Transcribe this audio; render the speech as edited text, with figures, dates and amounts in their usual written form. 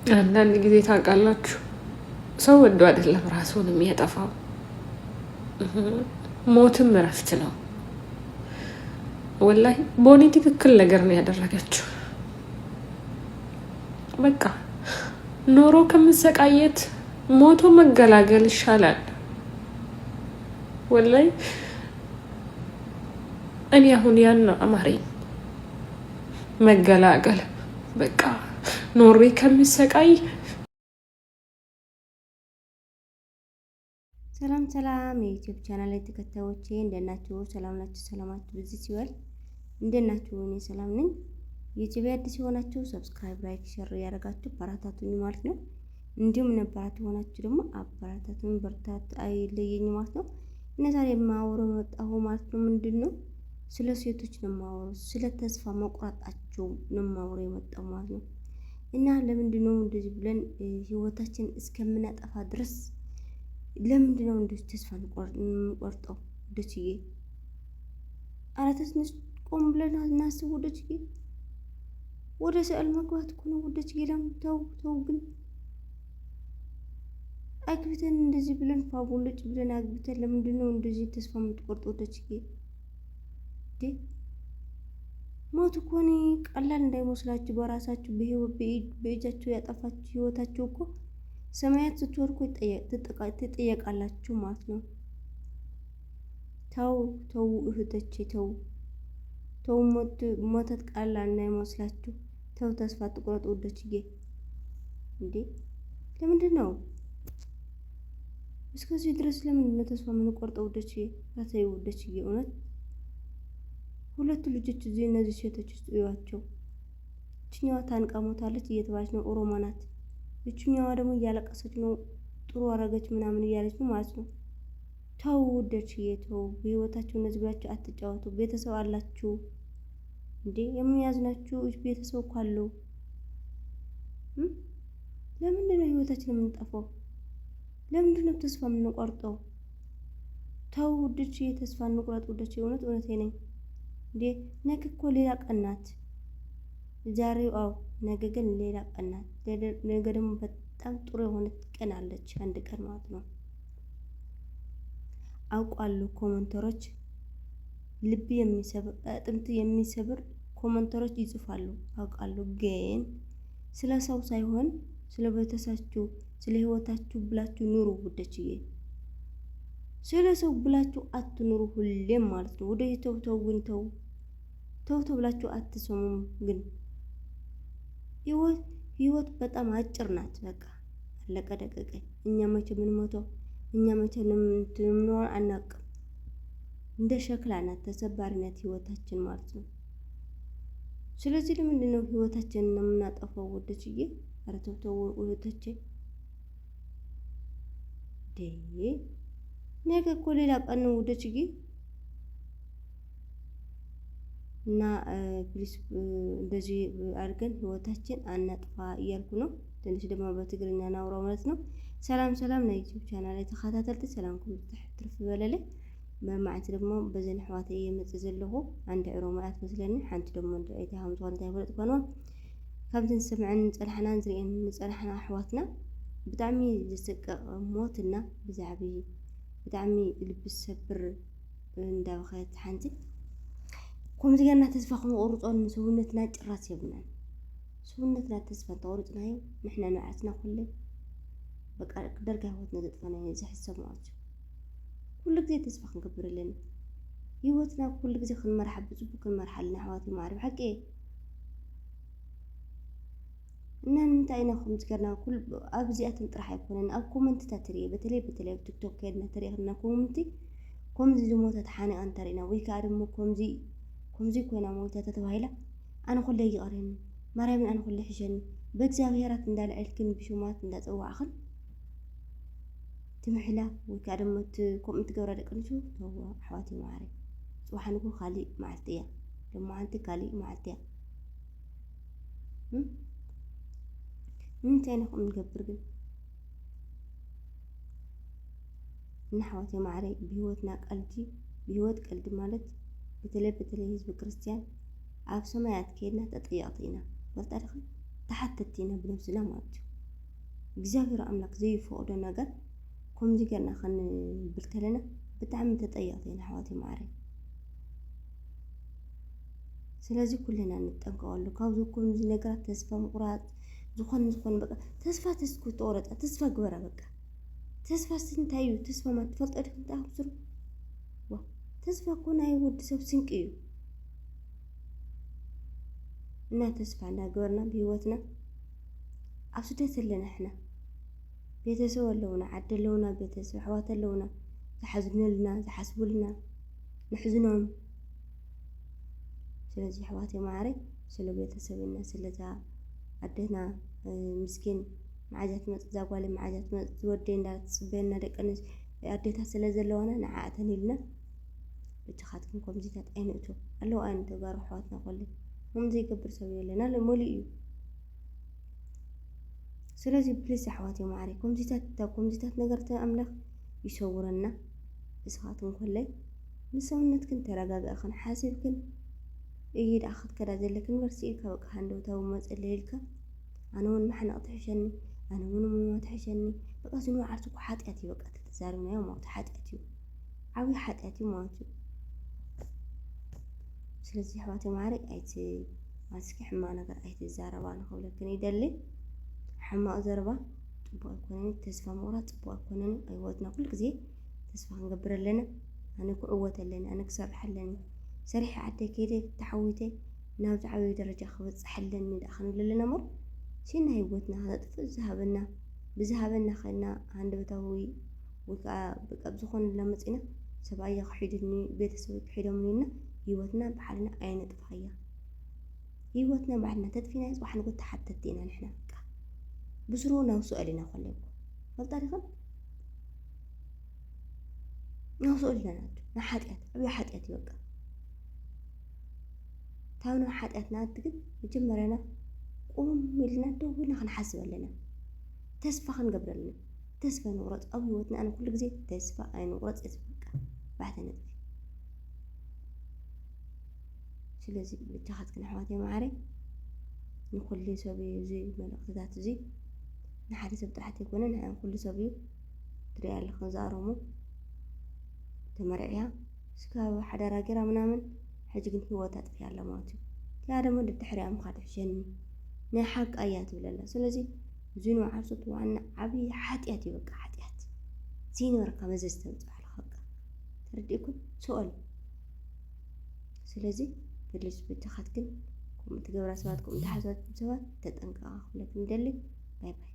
አንዳንድ ጊዜ ታውቃላችሁ ሰው ወዶ አይደለም ራሱን የሚያጠፋው። ሞትም እረፍት ነው። ወላሂ ቦኒ ትክክል ነገር ነው ያደረገችው። በቃ ኖሮ ከመሰቃየት ሞቶ መገላገል ይሻላል። ወላሂ እኔ አሁን ያን አማረኝ፣ መገላገል በቃ ኖሬ ከሚሰቃይ። ሰላም ሰላም የዩቲዩብ ቻናል ላይ ተከታዮቼ እንደናችሁ ሰላም ናችሁ? ሰላማችሁ ብዙ ሲወል እንደናችሁ? እኔ ሰላም ነኝ። ዩቲዩብ አዲስ የሆናችሁ ሰብስክራይብ፣ ላይክ፣ ሼር ያደርጋችሁ አበረታቱኝ ማለት ነው። እንዲሁም ነባራት የሆናችሁ ደግሞ አበረታቱኝ፣ በርታት አይለየኝ ማለት ነው። እና ዛሬ የማወራው መጣሁ ማለት ነው። ምንድነው? ስለ ሴቶች ነው የማወራው፣ ስለ ተስፋ መቁረጣቸው ነው የማወራው የመጣው ማለት ነው። እና ለምንድነው እንደዚህ ብለን ህይወታችን እስከምናጠፋ ድረስ ለምንድነው እንደዚህ ተስፋ እንቆርጠው? ወደችዬ አራተስንስ ቆም ብለን እናስብ። ወደችዬ ወደ ሰል መግባት እኮ ነው። ወደችዬ ደግሞ ተው ግን አግብተን እንደዚህ ብለን ፋቡልጭ ብለን አግብተን ለምንድነው እንደዚህ ተስፋ የምትቆርጠው? ወደችዬ ሞት እኮ እኔ ቀላል እንዳይመስላችሁ። በራሳችሁ በእጃችሁ ያጠፋችሁ ህይወታችሁ እኮ ሰማያት ስትወርቁ ትጠየቃላችሁ ማለት ነው። ተው እህቶቼ ተው ሞተት ቀላል እንዳይመስላችሁ። ተው ተስፋ ትቁረጡ ወደችዬ። እንዴ ለምንድን ነው እስከዚህ ድረስ ለምንድን ነው ተስፋ የምንቆርጠው? ወደችዬ ታተዩ ወደችዬ። እውነት ሁለቱ ልጆች እዚህ እነዚህ ሴቶች ውስጥ እዩዋቸው። እችኛዋ ታንቃ ሞታለች እየተባለች ነው፣ ኦሮሞ ናት። እችኛዋ ደግሞ እያለቀሰች ነው፣ ጥሩ አረገች ምናምን እያለች ነው ማለት ነው። ተው ወደችዬ ተው። በህይወታችሁ እነዚህ ብላችሁ አትጫወቱ። ቤተሰብ አላችሁ እንዴ? የሚያዝናችሁ ቤተሰብ እኮ አለው። ለምንድን ነው ህይወታችን የምንጠፋው? ለምንድን ነው ተስፋ የምንቆርጠው? ተው ወደችዬ ተስፋ እንቁረጥ ወደችዬ። እውነቴ ነኝ እንዴ። ነገ እኮ ሌላ ቀን ናት። ዛሬው ነገ ግን ሌላ ቀን ናት። ነገ ደግሞ በጣም ጥሩ የሆነች ቀን አለች፣ አንድ ቀን ማለት ነው። አውቃለሁ ኮመንተሮች ልብ የሚሰብር አጥንት የሚሰብር ኮመንተሮች ይጽፋሉ፣ አውቃለሁ። ግን ስለ ሰው ሳይሆን ስለ ቤተሰባችሁ ስለ ህይወታችሁ ብላችሁ ኑሩ ውደችዬ። ስለ ሰው ብላችሁ አትኑሩ ሁሌም ማለት ነው። ወደ ተው ብላችሁ አትሰሙም። ግን ህይወት በጣም አጭር ናት። በቃ አለቀ ደቀቀ። እኛ መቼ ምን ሞተው እኛ መቼ ምንኖር አናውቅም። እንደ ሸክላ ናት፣ ተሰባሪ ናት ህይወታችን ማለት ነው። ስለዚህ ለምንድን ነው ህይወታችንን የምናጠፋው? ወደችዬ ኧረ ተው ወደች ነገ እኮ ሌላ ቀን ነው ወደችዬ። እና ፕሊስ እንደዚህ አድርገን ህይወታችን አናጥፋ እያልኩ ነው። ትንሽ ደግሞ በትግርኛ ናውራው ማለት ነው። ሰላም ነው ዩቲዩብ ቻናል ላይ ተከታተልቲ ሰላምኩም ትርፍ በለለ በማዕት ደግሞ በዘን ህዋት የመጽ ዘለኹ አንድ ዕሮ ማዕት መስለኒ ሓንቲ ደግሞ እንደአይቲ ሃምቷን ታይፈለጥ ኮኖ ካብትን ሰምዕን ጸልሐናን ዝሪአን ጸልሐና ኣሕዋትና ብጣዕሚ ዝስቅቕ ሞትና ብዛዕቢ ብጣዕሚ ልቢ ሰብር እንዳበኸት ሓንቲ ከምዚ ገና ተስፋ ክንቆርጾን ሰውነትና ጭራስ የብናን። ሰውነትና ተስፋ ተቆርጽናዮ ንሕና ንዓስና ኩለ በቃ ደርጋ ህይወትና ዘጥፋና ዝሕሰብ ማለት እዩ። ኩሉ ግዜ ተስፋ ክንገብር ኣለና። ህይወትና ኩሉ ግዜ ክንመርሓ ብፅቡቅ ክንመርሓ ኣለና ኣሕዋት ማዕረ ብሓቂ። እና ንምንታይ ኢና ከምዚ ገርና ኣብዚኣትን ጥራሕ ኣይኮነን ኣብ ኮመንትታት ትሪእየ በተለይ ኣብ ቲክቶክ ከድና ተሪእና ኮመንቲ ከምዚ ዝሞተት ሓኒቓ እንተሪእና ወይ ከዓ ድማ ከምዚ ኮይና ሞታ ተተባሂላ ኣነ ኮለይ ይቐረኒ ማርያምን ኣነ ኮለይ ሕሸኒ በእግዚአብሔራት እንዳልዐልክን ብሽማት እንዳፀዋዕኽን ትምሕላ ወይ ከዓ ድማ ከምኡ ትገብራ ደቂ ኣንስትዮ ተው ኣሕዋት ማዕረ። ፅባሓንኩ ካሊእ መዓልቲ እያ ደሞ ሓንቲ ካሊእ መዓልቲ እያ። ንምንታይ ኢና ከምኡ ንገብር ግን? እና ኣሕዋት ማዕረ ብህይወትና ቀልዲ ብህይወት ቀልዲ ማለት በተለይ ህዝቢ ክርስቲያን ኣብ ሰማያት ከይድና ተጠየቕቲ ኢና። ወልታ ድኻ ተሓተቲ ኢና ብነብስና ማለት እዩ። እግዚአብሔር ኣምላክ ዘይፈቅዶ ነገር ከምዚ ገና ክንብል ከለና ብጣዕሚ ተጠያቂና ኣሕዋተይ ማዕረ ስለዚ ኩልና ንጠንቀቀሉ ካብዚ ከምዚ ነገራት ተስፋ ምቁራፅ ዝኾነ በቃ ተስፋ ተስኩትቆረጣ ተስፋ ግበራ በቃ ተስፋ እንታይ እዩ ተስፋ ማለት ትፈልጦ ዲኻ እንታብስሩ ተስፋ እኮ ናይ ወዲ ሰብ ስንቂ እዩ እና ተስፋ እናገበርና ብሂወትና ኣብ ስደት ኣለና ሕና ቤተሰብ ኣለውና ዓዲ ኣለውና ቤተሰብ ኣሕዋት ኣለውና ዝሓዝኑልና ዝሓስቡልና ንሕዝኖም ስለዚ ኣሕዋተይ ማዕረይ ስለ ቤተሰብና ስለዛ ኣዴና ምስኪን መዓዛት መፅ ዛጓለ መዓዛት መፅ ዝወደይ እንዳትፅበየና ደቂ ኣንስትዮ ኣዴታት ስለ ዘለዋና ንዓኣተን ኢልና ብቻኻትኩም ከምዚታት ኣይንእቱ ኣለዉ ኣይነ ተጋሩ ኣሕዋትና ኮለ ከምዚ ይገብር ሰብ የለና ለሞሊ እዩ ስለዚ ፕሊስ ኣሕዋተይ ማዕረይ ከምዚታት ነገርተ ኣምላኽ ይሰውረና እስኻትኩም ኮለይ ንሰውነትክን ተረጋግእኽን ሓሲብክን እይድ ኣኽት ከዳ ዘለክን በርሲኢልካ በቃ ሃንደውታዊ መፀለይ ኢልካ ኣነ እውን ማሕነቕ ትሕሸኒ ኣነ እውን ምማ ትሕሸኒ በቃ ዝንባዕ ዓርሱኩ ሓጢኣት እዩ በቃ ተተዛሪብናዮ ማለት ሓጢኣት እዩ ዓብዪ ሓጢኣት እዩ ማለት እዩ ስለዚ ኣሕዋተይ ማዕረይ ኣይቲ ማስኪ ሕማቕ ነገር ኣይትዛረባ ንኽብለክን ይደሊ ሕማቕ ዘረባ ፅቡቅ ኣይኮነን ተስፋ ምቁራፅ ፅቡቅ ኣይኮነን ኣይወትና ኩሉ ግዜ ተስፋ ክንገብር ኣለና ኣነ ክዕወት ኣለኒ ኣነ ክሰርሕ ኣለኒ ሰሪሐ ዓደይ ከይደ ተሓዊተይ ናብዚ ዓብዪ ደረጃ ክበፅሕ ኣለኒ ዳ ክንብል ኣለና እሞ ሲና ሂወትና ክነጥፍእ ዝሃበና ብዝሃበና ኸና ሃንደበታዊ ወይ ከዓ በቃ ብዝኾነ መፂና ሰብኣየ ክሒድኒ ቤተሰብ ክሒዶምኒ ኢልና ሂወትና ባዕልና ኣይነጥፋያ ሂወትና ባዕልና ተጥፊና ፅባሕ ንጎት ተሓተት ኢና ንሕና በቃ ብስሩ ናውስኦ ኢና ኮለይኩ ፈልጣ ዲኽን ናውስኦ ኣለና ና ሓጢኣት ዓብዪ ሓጢኣት እዩ በቃ ታብና ሓጢኣትና ግን መጀመርያና ቁም ኢልና ደው ኢልና ክንሓስብ ኣለና ተስፋ ክንገብር ኣለና ተስፋ ንቁረፅ ኣብ ሂወትና ኣነ ኩሉ ግዜ ተስፋ ኣይንቁረፅ እየ በቃ ባሕተ ነጥፊ ስለዚ ብቻኻትክን ኣሕዋተይ ማዕረይ ንኩሉ ሰብ እዩ እዚ መልእኽትታት እዚ ንሓደ ሰብ ጥራሕቲ ኣይኮነን ኩሉ ሰብ እዩ ትሪኣ ኣለኽን ዝኣረሙ ተመርዕያ ስካብ ሓዳራ ጌራ ምናምን ሕጂ ግን ሂወታ ጥፍያ ኣላ ማለት እዩ ያ ደሞ ድድሕሪያ ምካ ትሕሸኒ ናይ ሓቂ እያ ትብል ኣላ ስለዚ ዝንባዕ ዓርሱት ዋና ዓብዪ ሓጢኣት እዩ በቃ ሓጢኣት ዘይነበረካ መዘዝ ተምፅባሕልካ በቃ ተረዲእኩም ስኦል ስለዚ ፕሊስ ብቻኻትክን ከምኡ ትገብራ ሰባት ከምኡ ትሓስባ ሰባት ተጠንቀቓ ክብለክን ይደሊ ባይ ባይ